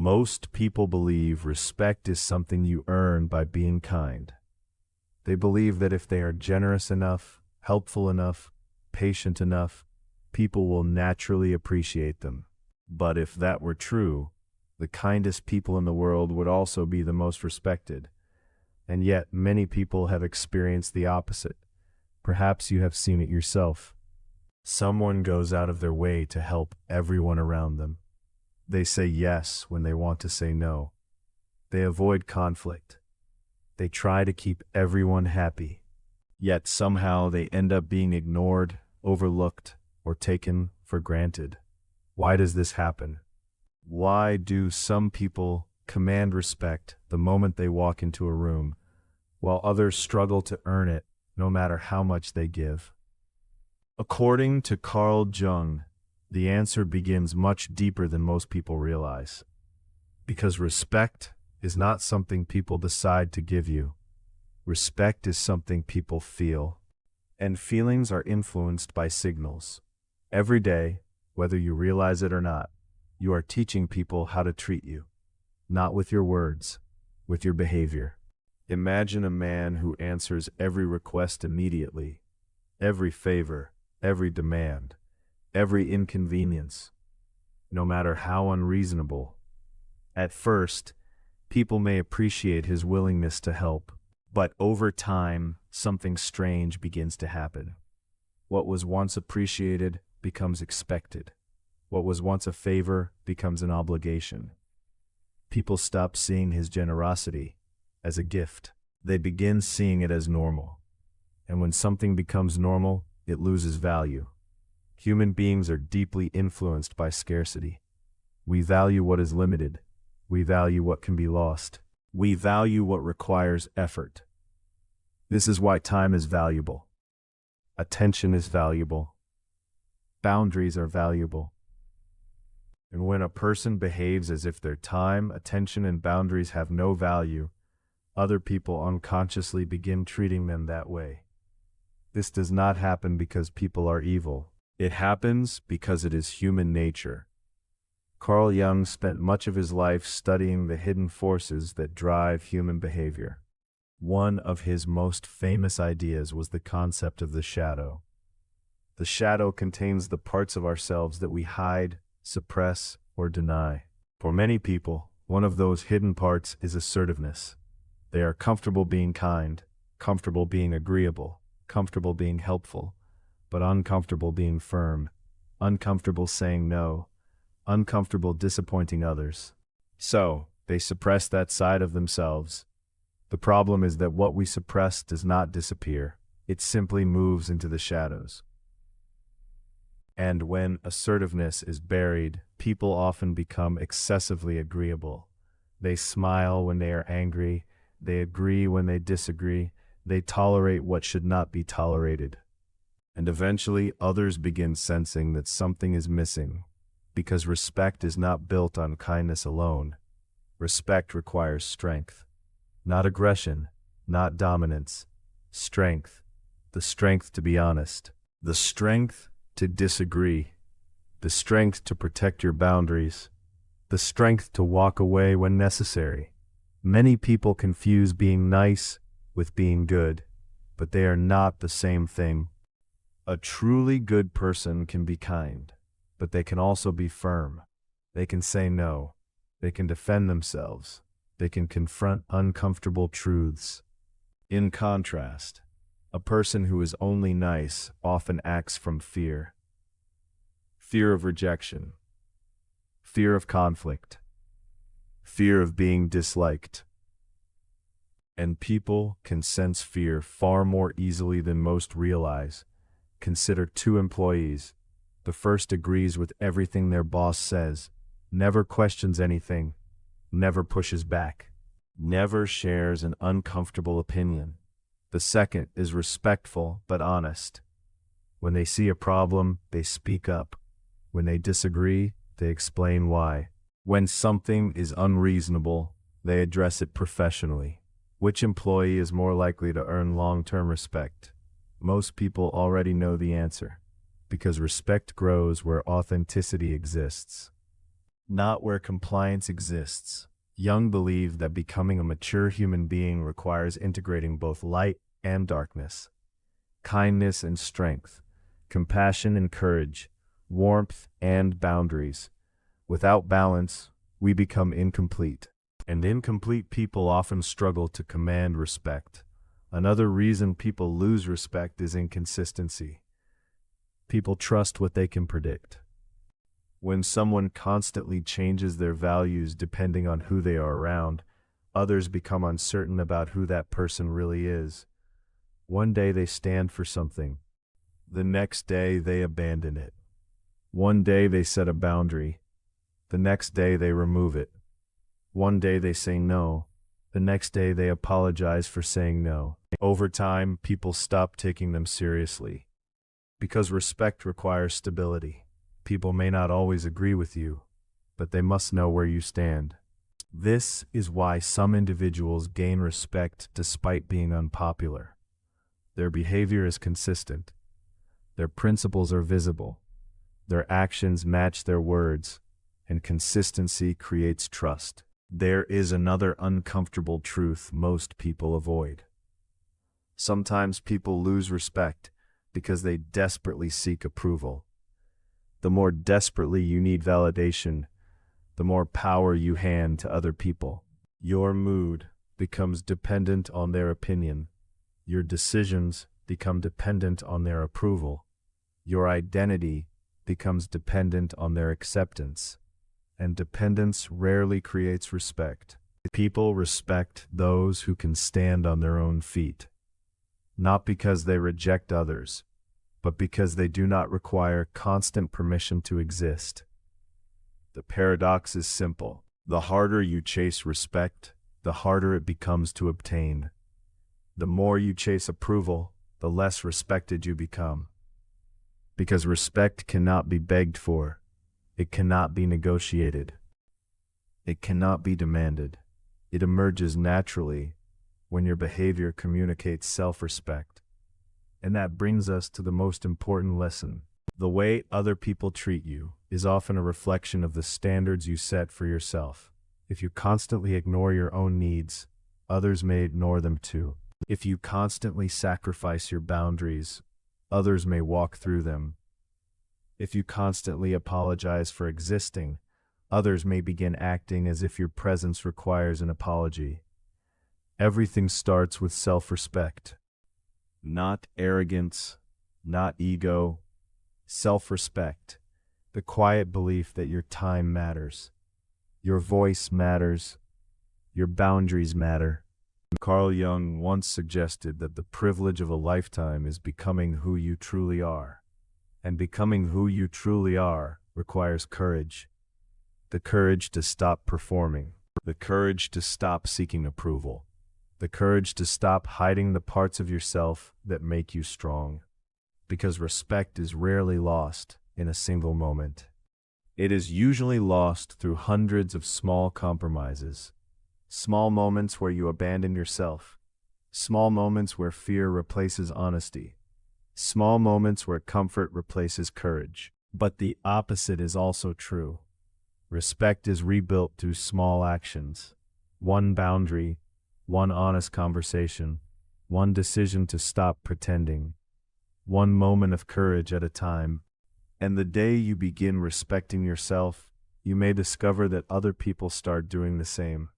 Most people believe respect is something you earn by being kind. They believe that if they are generous enough, helpful enough, patient enough, people will naturally appreciate them. But if that were true, the kindest people in the world would also be the most respected. And yet, many people have experienced the opposite. Perhaps you have seen it yourself. Someone goes out of their way to help everyone around them. They say yes when they want to say no. They avoid conflict. They try to keep everyone happy. Yet somehow they end up being ignored, overlooked, or taken for granted. Why does this happen? Why do some people command respect the moment they walk into a room, while others struggle to earn it no matter how much they give? According to Carl Jung, the answer begins much deeper than most people realize. Because respect is not something people decide to give you. Respect is something people feel. And feelings are influenced by signals. Every day, whether you realize it or not, you are teaching people how to treat you. Not with your words, with your behavior. Imagine a man who answers every request immediately, every favor, every demand, every inconvenience, no matter how unreasonable. At first, people may appreciate his willingness to help, but over time, something strange begins to happen. What was once appreciated becomes expected. What was once a favor becomes an obligation. People stop seeing his generosity as a gift. They begin seeing it as normal. And when something becomes normal, it loses value. Human beings are deeply influenced by scarcity. We value what is limited. We value what can be lost. We value what requires effort. This is why time is valuable. Attention is valuable. Boundaries are valuable. And when a person behaves as if their time, attention, and boundaries have no value, other people unconsciously begin treating them that way. This does not happen because people are evil. It happens because it is human nature. Carl Jung spent much of his life studying the hidden forces that drive human behavior. One of his most famous ideas was the concept of the shadow. The shadow contains the parts of ourselves that we hide, suppress, or deny. For many people, one of those hidden parts is assertiveness. They are comfortable being kind, comfortable being agreeable, comfortable being helpful, but uncomfortable being firm, uncomfortable saying no, uncomfortable disappointing others. So, they suppress that side of themselves. The problem is that what we suppress does not disappear. It simply moves into the shadows. And when assertiveness is buried, people often become excessively agreeable. They smile when they are angry. They agree when they disagree. They tolerate what should not be tolerated. And eventually, others begin sensing that something is missing, because respect is not built on kindness alone. Respect requires strength. Not aggression, not dominance. Strength. The strength to be honest. The strength to disagree. The strength to protect your boundaries. The strength to walk away when necessary. Many people confuse being nice with being good, but they are not the same thing. A truly good person can be kind, but they can also be firm. They can say no. They can defend themselves. They can confront uncomfortable truths. In contrast, a person who is only nice often acts from fear. Fear of rejection. Fear of conflict. Fear of being disliked. And people can sense fear far more easily than most realize. Consider two employees. The first agrees with everything their boss says, never questions anything, never pushes back, never shares an uncomfortable opinion. The second is respectful but honest. When they see a problem, they speak up. When they disagree, they explain why. When something is unreasonable, they address it professionally. Which employee is more likely to earn long-term respect? Most people already know the answer, because respect grows where authenticity exists. not where compliance exists. Jung believed that becoming a mature human being requires integrating both light and darkness, kindness and strength, compassion and courage, warmth and boundaries. Without balance, we become incomplete. And incomplete people often struggle to command respect. Another reason people lose respect is inconsistency. People trust what they can predict. When someone constantly changes their values depending on who they are around, others become uncertain about who that person really is. One day they stand for something. The next day they abandon it. One day they set a boundary. The next day they remove it. One day they say no. The next day they apologize for saying no. Over time, people stop taking them seriously. Because respect requires stability. People may not always agree with you, but they must know where you stand. This is why some individuals gain respect despite being unpopular. Their behavior is consistent. Their principles are visible. Their actions match their words, and consistency creates trust. There is another uncomfortable truth most people avoid. Sometimes people lose respect because they desperately seek approval. The more desperately you need validation, the more power you hand to other people. Your mood becomes dependent on their opinion. Your decisions become dependent on their approval. Your identity becomes dependent on their acceptance. And dependence rarely creates respect. People respect those who can stand on their own feet, not because they reject others, but because they do not require constant permission to exist. The paradox is simple. The harder you chase respect, the harder it becomes to obtain. The more you chase approval, the less respected you become. Because respect cannot be begged for. It cannot be negotiated. It cannot be demanded. It emerges naturally when your behavior communicates self-respect. And that brings us to the most important lesson. The way other people treat you is often a reflection of the standards you set for yourself. If you constantly ignore your own needs, others may ignore them too. If you constantly sacrifice your boundaries, others may walk through them. If you constantly apologize for existing, others may begin acting as if your presence requires an apology. Everything starts with self-respect. Not arrogance, not ego, self-respect, the quiet belief that your time matters, your voice matters, your boundaries matter. Carl Jung once suggested that the privilege of a lifetime is becoming who you truly are. And becoming who you truly are requires courage. The courage to stop performing, the courage to stop seeking approval, the courage to stop hiding the parts of yourself that make you strong. Because respect is rarely lost in a single moment. It is usually lost through hundreds of small compromises. Small moments where you abandon yourself. Small moments where fear replaces honesty. Small moments where comfort replaces courage. But the opposite is also true. Respect is rebuilt through small actions. One boundary, one honest conversation, one decision to stop pretending, one moment of courage at a time. And the day you begin respecting yourself, you may discover that other people start doing the same.